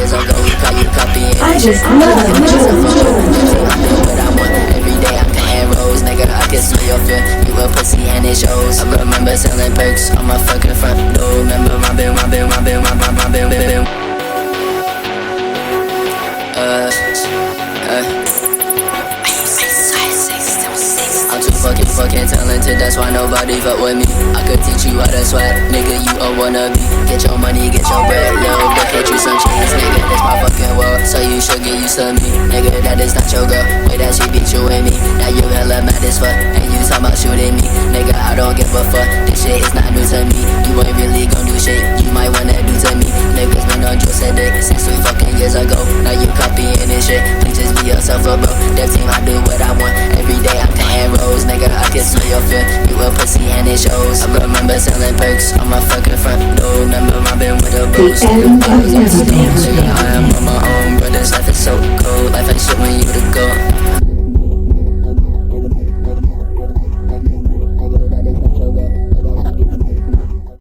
years ago. You copying I and shit. just love I do what I want. Every day I'm counting rows, nigga. I can smell your fear. You a pussy and it shows. I remember selling perks on my fucking front door. Remember my bill. I'm too fucking talented, that's why nobody fuck with me. I could teach you how to swag, nigga, you a wannabe. Get your money, get your bread, yo, they get you some cheese, nigga, this my fucking world, so you should get used to me. Nigga, that is not your girl, way that she beat you and me. Now you hella mad as fuck, and you talking about shooting me. Nigga, I don't give a fuck, this shit is not new to me. You ain't really gon' do shit, you might wanna do to me. Niggas been on drugs and dick since 3 fucking years ago. Now you copying this shit, please just be yourself, bro. That team, I do what I want, every day I'm counting rows, nigga, I can smell your fear. You a pussy and it shows. I remember selling perks on my fucking front door. Remember my bin with a boost. I am on my own, bro, this life is so cold. Life ain't shit when you the go.